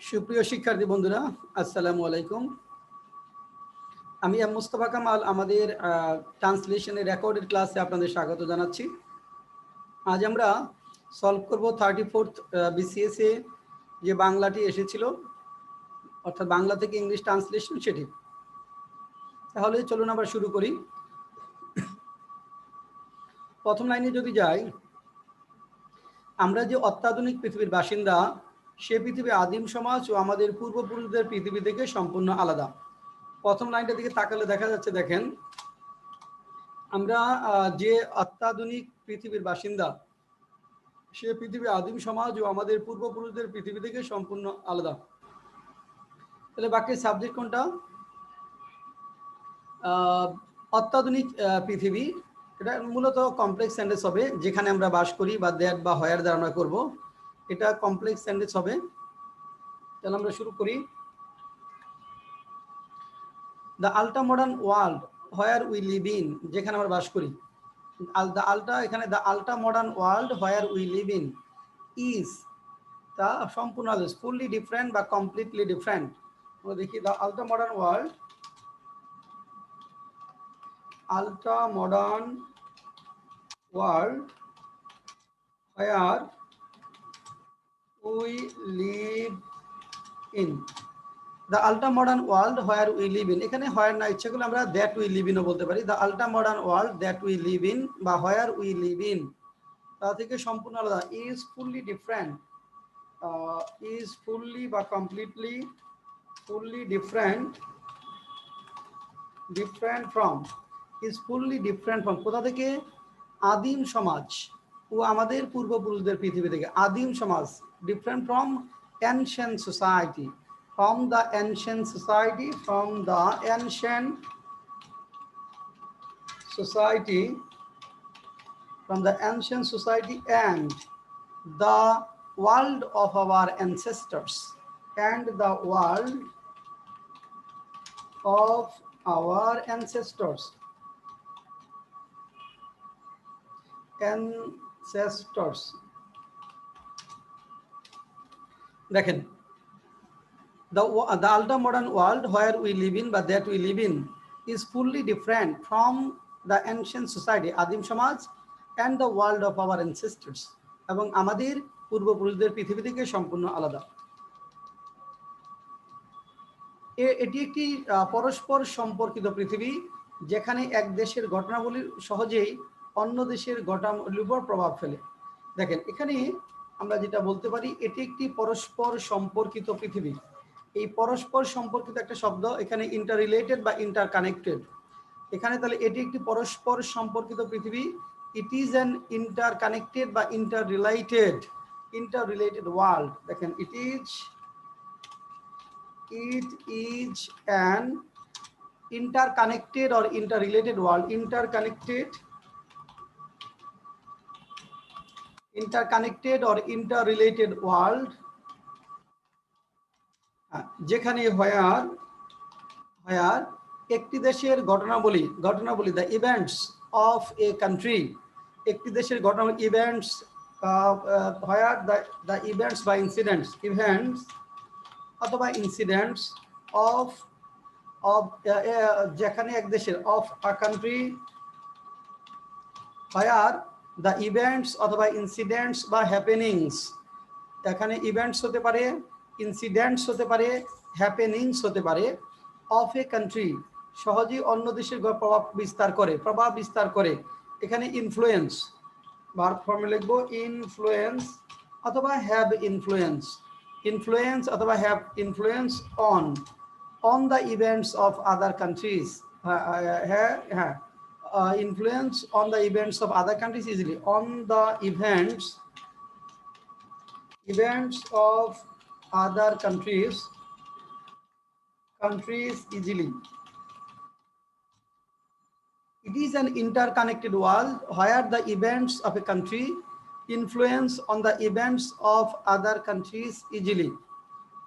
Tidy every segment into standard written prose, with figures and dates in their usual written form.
সুপ্রিয় শিক্ষার্থী বন্ধুরা, আসসালামু আলাইকুম। আমি মুস্তফা কামাল আমাদের ট্রান্সলেশনের রেকর্ডেড ক্লাসে আপনাদের স্বাগত জানাচ্ছি। আজ আমরা সলভ করব 34th BCS এ যে বাংলাটি এসেছিল, অর্থাৎ বাংলা থেকে ইংলিশ ট্রান্সলেশন সেটি। তাহলে চলুন আমরা শুরু করি। প্রথম লাইনে যদি যাই, আমরা যে অত্যাধুনিক পৃথিবীর বাসিন্দা, সে পৃথিবী আদিম সমাজ ও আমাদের পূর্বপুরুষদের পৃথিবী থেকে সম্পূর্ণ আলাদা। প্রথম লাইনটা দিকে তাকালে দেখা যাচ্ছে, দেখেন, আমরা যে অত্যাধুনিক পৃথিবীর বাসিন্দা, সে পৃথিবী আদিম সমাজ ও আমাদের পূর্বপুরুষদের পৃথিবী থেকে সম্পূর্ণ আলাদা। তাহলে বাক্যের সাবজেক্ট কোনটা? অত্যাধুনিক পৃথিবী। এটা মূলত কমপ্লেক্স সেন্টেন্স হবে, যেখানে আমরা বাস করি বা দ্যাট বা হয়ার দ্বারা আমরা করবো, এটা কমপ্লেক্স সেন্টেন্স হবে। তাহলে আমরা শুরু করি। The ultra modern world where we live in, যেখানে আমরা বাস করি। এখানে the ultra modern world where we live in is, তা সম্পূর্ণ ফুললি ডিফারেন্ট বা কমপ্লিটলি ডিফারেন্ট। আমরা দেখি the ultra modern world, ultra modern world where we live in, the ultra modern world where we live in. এখানে হোয়ার না, ইচ্ছা করলে আমরা দ্যাট উই লিভ ইনও বলতে পারি। The ultra modern world that we live in বা হোয়ার উই লিভ ইন, তা থেকে সম্পূর্ণ আলাদা। Is fully different, is fully বা completely, fully different, different from, is fully different from, কোথা থেকে? আদিম সমাজ ও আমাদের পূর্বপুরুষদের পৃথিবী থেকে। আদিম সমাজ, different from ancient society, from the ancient society, from the ancient society, from the ancient society and the world of our ancestors, and the world of our ancestors, দেখেন, the ultra modern world where we live in বা that we live in is fully different from the ancient society, আদিম সমাজ, and the world of our ancestors, এবং আমাদের পূর্বপুরুষদের পৃথিবী থেকে সম্পূর্ণ আলাদা। এটি একটি পরস্পর সম্পর্কিত পৃথিবী, যেখানে এক দেশের ঘটনাবলী সহজেই অন্য দেশের ঘটনাবলীর উপর প্রভাব ফেলে। দেখেন, এখানে আমরা যেটা বলতে পারি, এটি একটি পরস্পর সম্পর্কিত পৃথিবী। এই পরস্পর সম্পর্কিত একটা শব্দ এখানে, ইন্টার রিলেটেড বা ইন্টার কানেক্টেড। এখানে তাহলে এটি একটি পরস্পর সম্পর্কিত পৃথিবী। It is an inter connected বা ইন্টার রিলেটেড ওয়ার্ল্ড। দেখেন, it is an interconnected or interrelated world, interconnected or interrelated world, যেখানে হোয়ার একটি দেশের ঘটনাবলী, the events of a country, একটি দেশের ঘটনাবলী, ইভেন্টস, হোয়ার দ্য ইভেন্টস বা ইনসিডেন্টস, ইভেন্টস অথবা ইনসিডেন্টস অফ যেখানে এক দেশের, of a country, where the events অথবা ইনসিডেন্টস বা হ্যাপেনিংস, এখানে ইভেন্টস হতে পারে, ইনসিডেন্টস হতে পারে, হ্যাপেনিংস হতে পারে, অফ এ কান্ট্রি, সহজেই অন্য দেশের প্রভাব বিস্তার করে। এখানে ইনফ্লুয়েন্স, ভার্ব ফর্মে লিখবো ইনফ্লুয়েন্স অথবা হ্যাভ ইনফ্লুয়েন্স, ইনফ্লুয়েন্স অথবা have influence on the events of other countries, influence on the events of other countries easily, on the events of other countries easily. It is an interconnected world where the events of a country influence on the events of other countries easily.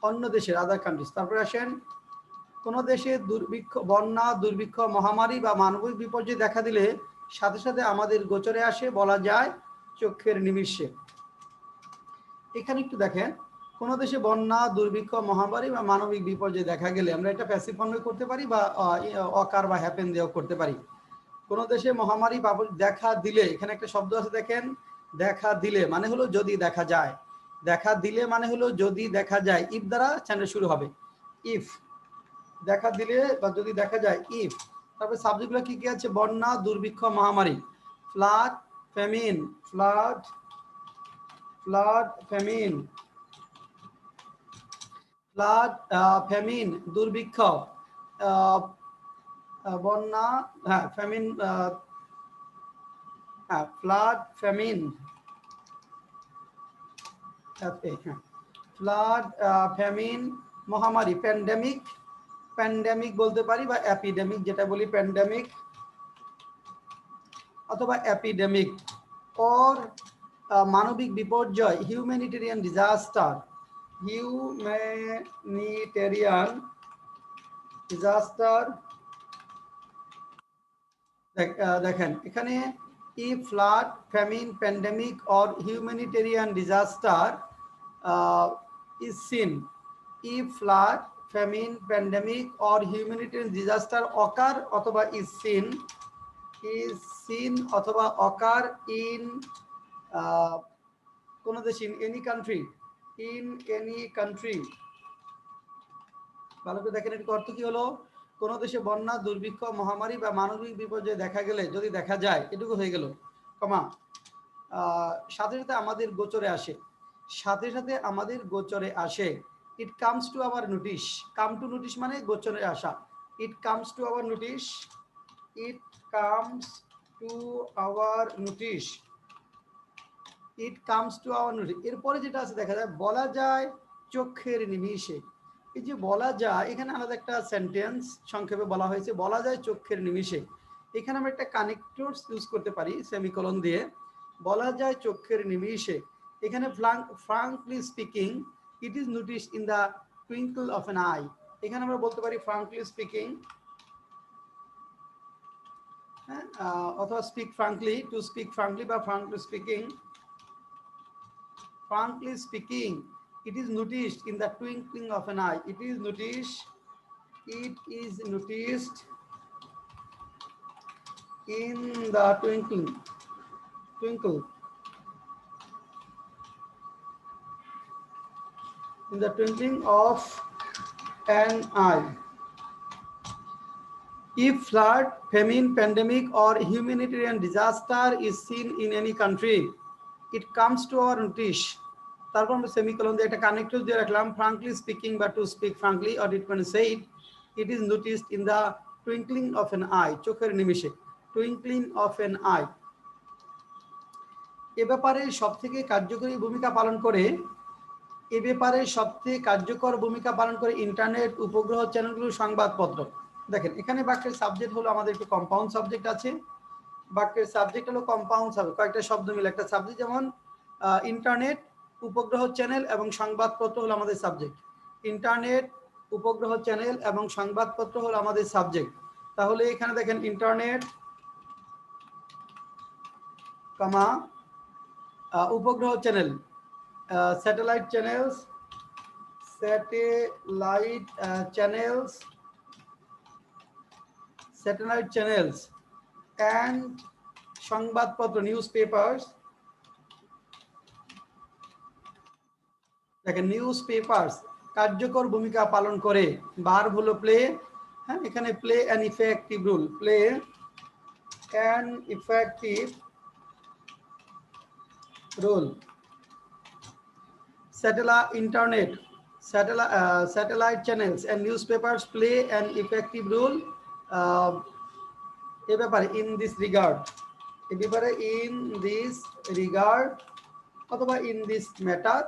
অন্য দেশের, other countries। তারপরে আসেন, কোন দেশে বন্যা, দুর্ভিক্ষ, মহামারী বা মানবিক বিপর্যয় দেখা দিলে সাথে সাথে আমাদের গোচরে আসে, বলা যায় চোখের নিমিষে। এখানে একটু দেখেন, কোনো দেশে বন্যা, দুর্ভিক্ষ, মহামারী বা মানবিক বিপর্যয় দেখা গেলে আমরা এটা প্যাসিভ ফর্মে করতে পারি বা অকার বা হ্যাপেন দিয়েও করতে পারি। কোনো দেশে মহামারী দেখা দিলে, এখানে একটা শব্দ আছে দেখেন, দেখা দিলে মানে হলো যদি দেখা যায়, দেখা দিলে মানে হলো যদি দেখা যায়, ইফ দ্বারা সেন্টেন্স শুরু হবে। ইফ, দেখা দিলে বা যদি দেখা যায়, ইফ। তারপরে সাবজেক্টগুলো কি কি আছে? বন্যা, দুর্ভিক্ষ, মহামারী, flood, famine, flood, famine, flood, famine, দুর্ভিক্ষ, বন্যা, হ্যাঁ ফ্যামিন, হ্যাঁ ফ্লাড, ফ্যামিন, ফ্লাড, ফ্যামিন, মহামারী, প্যান্ডেমিক, প্যান্ডেমিক বলতে পারি বা অ্যাপিডেমিক, যেটা বলি প্যান্ডেমিক অথবা অ্যাপিডেমিক। অর মানবিক বিপর্যয়, হিউম্যানিটেরিয়ান ডিজাস্টার, হিউম্যানিটেরিয়ান ডিজাস্টার। দেখেন এখানে if flood, famine, pandemic or humanitarian disaster is seen, if flood, famine, pandemic or humanitarian disaster occur অথবা is seen অথবা occur in কোন দেশ, in any country, in any country। ভালো করে দেখেন এর অর্থ কি হলো? কোন দেশে বন্যা, দুর্ভিক্ষ, মহামারী বা মানবিক বিপর্যয় দেখা গেলে, যদি দেখা যায়, এটুকু হয়ে গেল, কমা, সাথে সাথে আমাদের গোচরে আসে, সাথে সাথে আমাদের গোচরে আসে। It comes to our notice, come to notice মানে গোচরে আসা। It comes to our notice, it comes to our notice, it comes to our notice. এরপরে যেটা আছে দেখা যায়, বলা যায় চোখের নিমিষে। এই যে বলা যায়, এখানে আলাদা একটা সেন্টেন্স সংক্ষেপে বলা হয়েছে, বলা যায় চোখের নিমিষে। এখানে আমরা একটা কানেক্টর ইউজ করতে পারি সেমিকোলন দিয়ে, বলা যায় চোখের নিমিষে। এখানে frankly speaking, it is notice in the twinkle of an eye. এখানে আমরা বলতে পারি ফ্রাঙ্কলি স্পিকিং, হ্যাঁ, অথবা speak frankly, to speak frankly বা frankly speaking. Frankly speaking, it is noticed in the twinkling of an eye. It is noticed in the twinkle in the twinkling of an eye. If flood, famine, pandemic or humanitarian disaster is seen in any country, it comes to our notice. তারপর আমরা semicolon দিয়ে একটা connector দিয়ে রাখলাম, frankly speaking বা to speak frankly, or it can say it is noticed in the twinkling of an eye, চোখের নিমিষে, twinkling of an eye। এ ব্যাপারে সবথেকে কার্যকরী ভূমিকা পালন করে, এ ব্যাপারে সবথেকে কার্যকর ভূমিকা পালন করে ইন্টারনেট, উপগ্রহ চ্যানেলগুলো, সংবাদপত্র। দেখেন এখানে বাক্যের সাবজেক্ট হলো, আমাদের একটু কম্পাউন্ড সাবজেক্ট আছে, বাক্যের সাবজেক্ট হলো কম্পাউন্ড সাবজেক্ট, কয়েকটা শব্দ মিলে একটা সাবজেক্ট। যেমন ইন্টারনেট, উপগ্রহ চ্যানেল এবং সংবাদপত্র হলো আমাদের সাবজেক্ট। ইন্টারনেট, উপগ্রহ চ্যানেল এবং সংবাদপত্র হলো আমাদের সাবজেক্ট। তাহলে এখানে দেখেন ইন্টারনেট, কমা, উপগ্রহ channel, satellite channels, satellite channels and সংবাদপত্র, নিউজ পেপার্স। দেখেন নিউজ পেপার্স কার্যকর ভূমিকা পালন করে, ভার্ব হলো প্লে, হ্যাঁ এখানে play an effective role, play an effective role. Satellite channels and newspapers play an effective role এ ব্যাপারে, in this regard, এ ব্যাপারে in this regard অথবা in this matter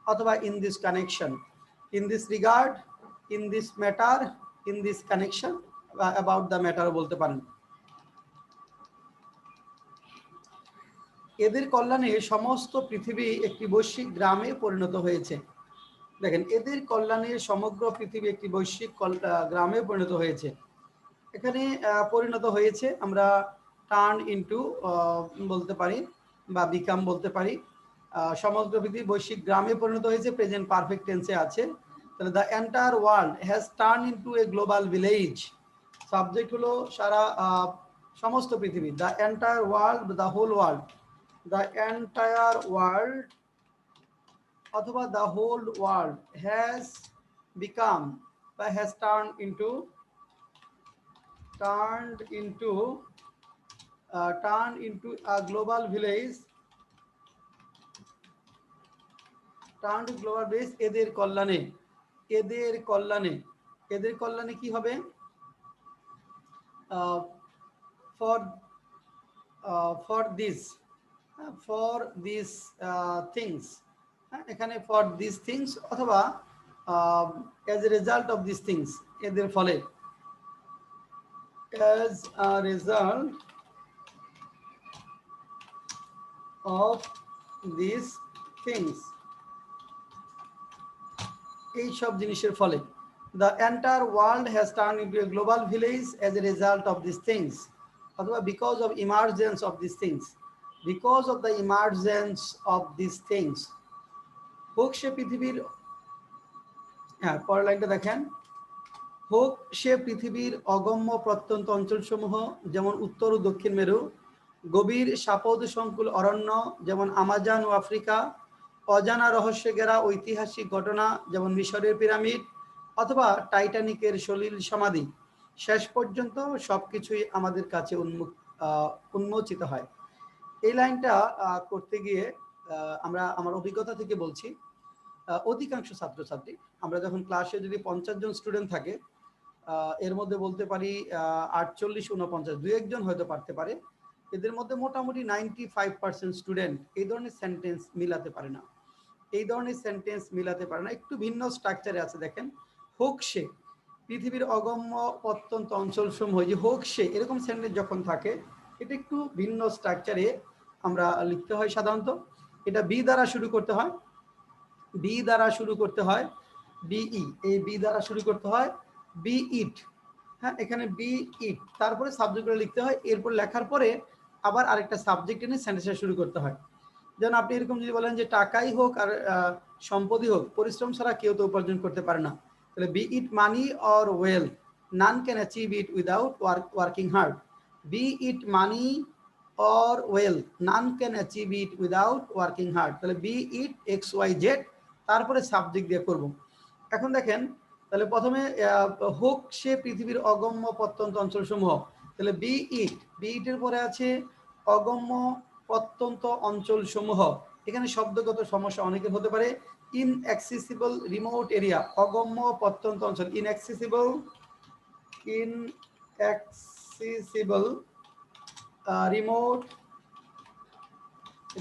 অথবা in this connection, in this regard, in this matter, in this connection, about the matter বলতে পারেন। এদের কল্যাণে সমস্ত পৃথিবী একটি বৈশ্বিক গ্রামে পরিণত হয়েছে। দেখেন এদের কল্যাণে সমগ্র পৃথিবী একটি বৈশ্বিক গ্রামে পরিণত হয়েছে। এখানে পরিণত হয়েছে আমরা টার্ন ইনটু বলতে পারি বা বিকাম বলতে পারি। সমগ্র পৃথিবী বৈশ্বিক গ্রামে পরিণত হয়েছে, প্রেজেন্ট পারফেক্ট টেন্সে আছে। তাহলে the entire world has turn into a global village, subject হলো সারা সমস্ত পৃথিবী, the entire world, the whole world, the entire world অথবা the whole world has become বা has turned into a global village, turned to global village এদের কল্যাণে, এদের কল্যাণে, এদের কল্যাণে কি হবে? for these things, এখানে for these things অথবা as a result of these things, এদের ফলে, as a result of these things, এই সব জিনিসের ফলে। The entire world has turned into a global village as a result of these things, অথবা because of emergence of these things, because of the emergence of these things। হোক সে পৃথিবীর, হ্যাঁ পরের লাইনটা দেখেন, হোক সে পৃথিবীর অগম্য প্রত্যন্ত অঞ্চলসমূহ যেমন উত্তর ও দক্ষিণ মেরু, গভীর সাপদ সংকুল অরণ্য যেমন আমাজন ও আফ্রিকা, অজানা রহস্যে ঘেরা ঐতিহাসিক ঘটনা যেমন মিশরের পিরামিড অথবা টাইটানিকের সলিল সমাধি, শেষ পর্যন্ত সবকিছুই আমাদের কাছে উন্মোচিত হয়। এই লাইনটা করতে গিয়ে আমার অভিজ্ঞতা থেকে বলছি, অধিকাংশ ছাত্রছাত্রী, আমরা যখন ক্লাসে যদি 50 জন স্টুডেন্ট থাকে, এর মধ্যে বলতে পারি 48-49, দু একজন হয়তো পারতে পারে, এদের মধ্যে মোটামুটি 95% স্টুডেন্ট এই ধরনের সেন্টেন্স মিলাতে পারে না, এই ধরনের সেন্টেন্স মিলাতে পারে না, একটু ভিন্ন স্ট্রাকচারে আছে। দেখেন, হোক সে পৃথিবীর অগম্য প্রত্যন্ত অঞ্চলসমূহ, যে হোক সে এরকম সেন্টেন্স যখন থাকে, এটা একটু ভিন্ন স্ট্রাকচারে আমরা লিখতে হয়। সাধারণত এটা বি দ্বারা শুরু করতে হয়, বি দ্বারা শুরু করতে হয়, বিই, এই বি দ্বারা শুরু করতে হয়, বি ইট, হ্যাঁ এখানে বি ইট, তারপরে সাবজেক্টগুলো লিখতে হয়, এরপর লেখার পরে আবার আরেকটা সাবজেক্ট এনে সেন্টেন্সটা শুরু করতে হয়। যেন আপনি এরকম যদি বলেন যে টাকাই হোক আর সম্পদই হোক, পরিশ্রম ছাড়া কেউ তো উপার্জন করতে পারে না, তাহলে be it money or wealth, none can achieve it without working hard, be it money or wealth, none can achieve it without working hard. তাহলে be it X Y Z, তারপরে সাবজেক্ট দিয়ে করব। এখন দেখেন, তাহলে প্রথমে হোক সে পৃথিবীর অগম্য প্রত্যন্ত অঞ্চলসমূহ, তাহলে বি ইট, বি ইটের পরে আছে অগম্য প্রত্যন্ত অঞ্চলসমূহ, এখানে শব্দগত সমস্যা অনেকের হতে পারে। ইনঅ্যাক্সেসিবল রিমোট এরিয়া, অগম্য প্রত্যন্ত অঞ্চল, ইনঅ্যাক্সেসিবল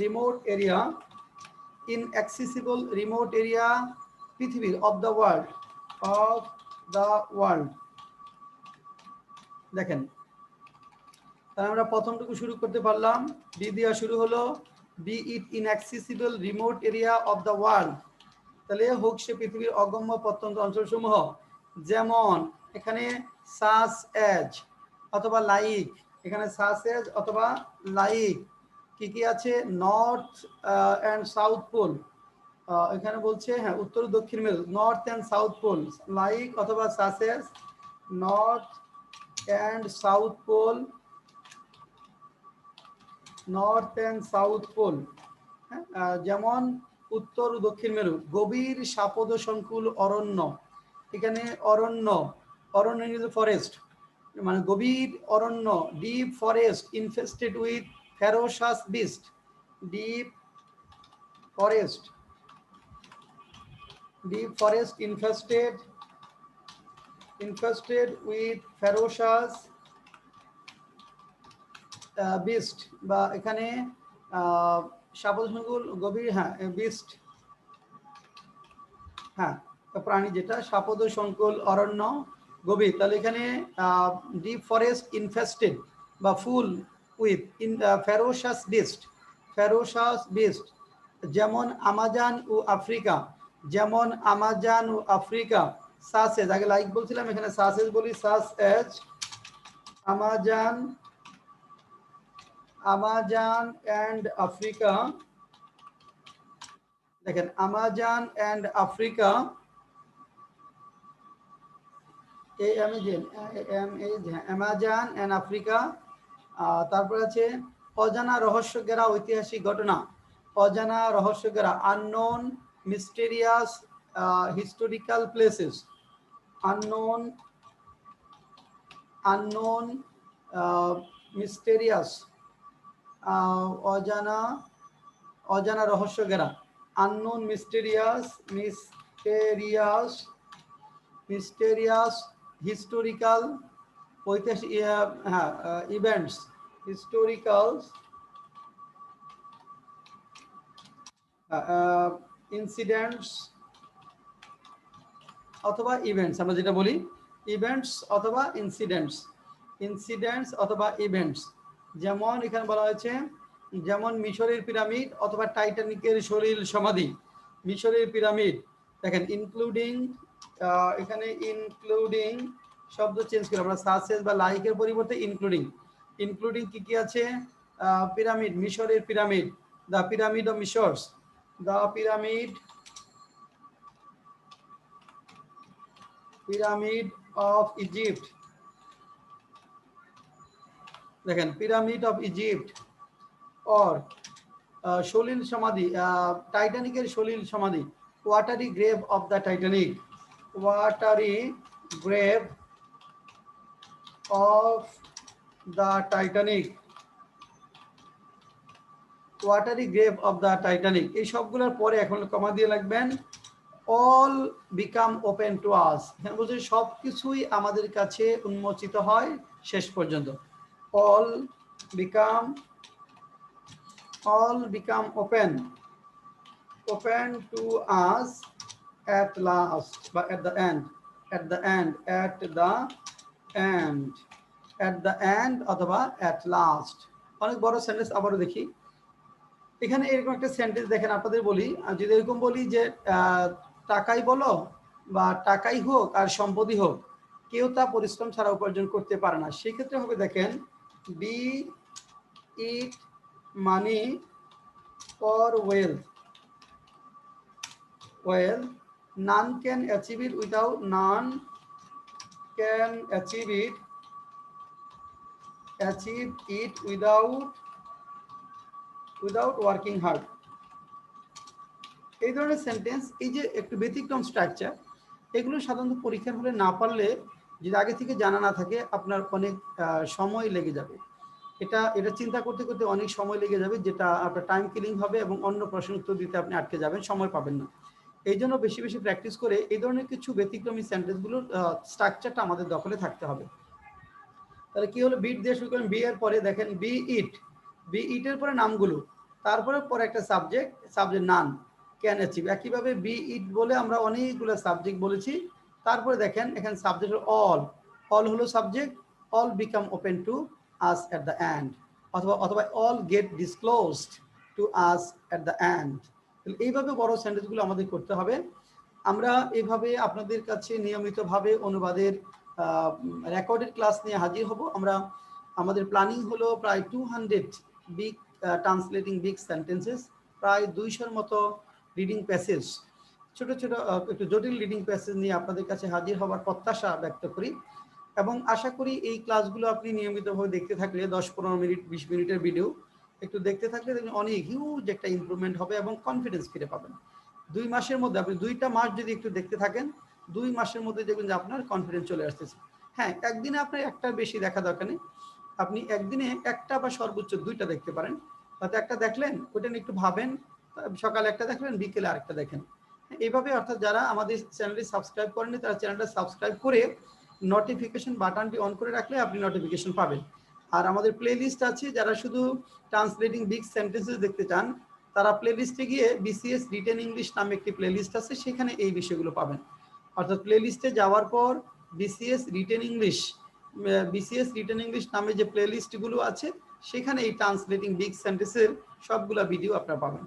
রিমোট এরিয়া, ইনঅ্যাক্সেসিবল রিমোট এরিয়া পৃথিবীর, অফ দ্য ওয়ার্ল্ড। দেখেন, তাহলে আমরা প্রথমটুকু শুরু করতে পারলাম, বি দিয়া শুরু হলো, be it inaccessible remote area of the world, তাহলে হোক সে পৃথিবীর অগম্য প্রত্যন্ত অঞ্চলসমূহ, যেমন এখানে সাস এজ অথবা লাইক, এখানে সাস এজ অথবা লাইক, কি কি আছে, নর্থ অ্যান্ড সাউথ পোল, এখানে বলছে হ্যাঁ উত্তর দক্ষিণ মেরু, north and south pole, like অথবা such as north and south pole, north and south pole, যেমন উত্তর ও দক্ষিণ মেরু, গভীর সাপদ সংকুল অরণ্য, এখানে অরণ্য, অরণ্য ইজ ফরেস্ট, মানে গভীর অরণ্য, deep forest infested with ferocious beast, deep forest infested with ferocious beast, বা এখানে সাপদ সংকুল গভীর, হ্যাঁ বিস্ট, হ্যাঁ প্রাণী যেটা, সাপদ সংকুল অরণ্য গভীর, তাহলে এখানে ডিপ ফরেস্ট ইনফেস্টেড বা ফুল উইথ ফেরোসাস বিস্ট, যেমন আমাজন ও আফ্রিকা, যেমন আমাজন ও আফ্রিকা, সাসেজ, আগে লাইক বলছিলাম, এখানে সাসেজ বলি, সাস এজ আমাজন অ্যান্ড আফ্রিকা, দেখেন Amazon and Africa, Amazon and Africa. তারপর আছে অজানা রহস্য ঘেরা ঐতিহাসিক ঘটনা, অজানা রহস্য ঘেরা unknown mysterious historical places, unknown mysterious অজানা অজানা রহস্য ঘেরা, আননোন মিস্টেরিয়াস হিস্টোরিক্যাল ঐতিহাসিক ইভেন্টস, হিস্টোরিক্যাল ইনসিডেন্টস অথবা ইভেন্টস, আমরা যেটা বলি ইভেন্টস অথবা ইনসিডেন্টস অথবা ইভেন্টস। যেমন এখানে বলা হয়েছে যেমন মিশরের পিরামিড অথবা টাইটানিকের সলিল সমাধি, মিশরের পিরামিড। দেখেন ইনক্লুডিং, এখানে ইনক্লুডিং শব্দ চেঞ্জ করে আমরা সাসেস বা লাইকের পরিবর্তে ইনক্লুডিং কি কি আছে, পিরামিড, মিশরের পিরামিড, দ্য পিরামিড অফ মিশরস, দ্য পিরামিড অফ ইজিপ্ট। দেখেন পিরামিড অফ ইজিপ্ট অর সলিল সমাধি, টাইটানিকের সলিল সমাধি, watery grave of the Titanic, watery grave of the Titanic, watery grave of the Titanic. এই সবগুলোর পরে এখন কমা দিয়ে লাগবেন all become open to us. এখানে বলছে সব কিছুই আমাদের কাছে উন্মোচিত হয় শেষ পর্যন্ত। All become open to us at last বা at the end অথবা at last। অনেক বড় সেন্টেন্স, আবারও দেখি। এখানে এরকম একটা সেন্টেন্স দেখেন, আপনাদের বলি, যদি এরকম বলি যে টাকাই বলো বা টাকাই হোক আর সম্পদই হোক, কেউ তা পরিশ্রম ছাড়া উপার্জন করতে পারে না, সেক্ষেত্রে হবে দেখেন be it money or wealth, none can achieve it without working hard। এই ধরনের সেন্টেন্স, এই যে একটু ব্যতিক্রম স্ট্রাকচার, এগুলো সাধারণত পরীক্ষার হলে না পারলে, যদি আগে থেকে জানা না থাকে, আপনার অনেক সময় লেগে যাবে। এটা চিন্তা করতে করতে অনেক সময় লেগে যাবে, যেটা আপনার টাইম কিলিং হবে এবং অন্য প্রশ্নের উত্তর দিতে আপনি আটকে যাবেন, সময় পাবেন না। এই জন্য বেশি বেশি প্র্যাকটিস করে এই ধরনের কিছু ব্যতিক্রমী সেন্টেন্সগুলোর স্ট্রাকচারটা আমাদের দখলে থাকতে হবে। তাহলে কি হলো, বিট দিয়ে শুরু করেন, বি এর পরে দেখেন বি ইটের পরে নামগুলো, তারপরে একটা সাবজেক্ট নান ক্যান অ্যাচিভ। একইভাবে বি ইট বলে আমরা অনেকগুলো সাবজেক্ট বলেছি। তারপরে দেখেন এখানে সাবজেক্ট অল হলো subject, all become open to us at the end, অথবা all get disclosed to us at the end. এইভাবে বড় সেন্টেন্সগুলো আমাদের করতে হবে। আমরা এইভাবে আপনাদের কাছে নিয়মিতভাবে অনুবাদের রেকর্ডেড ক্লাস নিয়ে হাজির হব। আমাদের প্ল্যানিং হলো প্রায় 200 বিগ ট্রান্সলেটিং বিগ সেন্টেন্সেস, প্রায় 200-র মতো রিডিং প্যাসেজ, ছোট ছোট একটু জটিল রিডিং প্যাসেজ নিয়ে আপনাদের কাছে হাজির হওয়ার প্রত্যাশা ব্যক্ত করি। এবং আশা করি এই ক্লাসগুলো আপনি নিয়মিতভাবে দেখতে থাকলে, 10-15 মিনিট 20 মিনিটের ভিডিও একটু দেখতে থাকলে দেখবেন অনেক হিউজ একটা ইমপ্রুভমেন্ট হবে এবং কনফিডেন্স ফিরে পাবেন। 2 মাসের মধ্যে আপনি 2টা মাস যদি একটু দেখতে থাকেন, 2 মাসের মধ্যে দেখবেন যে আপনার কনফিডেন্স চলে আসতেছে। হ্যাঁ, একদিনে আপনার একটা বেশি দেখা দরকার নেই, আপনি একদিনে একটা বা সর্বোচ্চ 2টা দেখতে পারেন। হয়তো একটা দেখলেন, ওইটা নিয়ে একটু ভাবেন, সকালে একটা দেখলেন, বিকেলে আরেকটা দেখেন। এইভাবে, অর্থাৎ যারা আমাদের চ্যানেলটি সাবস্ক্রাইব করেননি তারা চ্যানেলটা সাবস্ক্রাইব করে নোটিফিকেশন বাটনটি অন করে রাখলে আপনি নোটিফিকেশন পাবেন। আর আমাদের প্লে লিস্ট আছে, যারা শুধু ট্রান্সলেটিং বিগ সেন্টেন্সেস দেখতে চান তারা প্লে লিস্টে গিয়ে বিসিএস রিটেন ইংলিশ নামে একটি প্লে লিস্ট আছে, সেখানে এই বিষয়গুলো পাবেন। অর্থাৎ প্লে লিস্টে যাওয়ার পর বিসিএস রিটেন ইংলিশ নামে যে প্লে লিস্টগুলো আছে, সেখানে এই ট্রান্সলেটিং বিগ সেন্টেন্সের সবগুলা ভিডিও আপনারা পাবেন।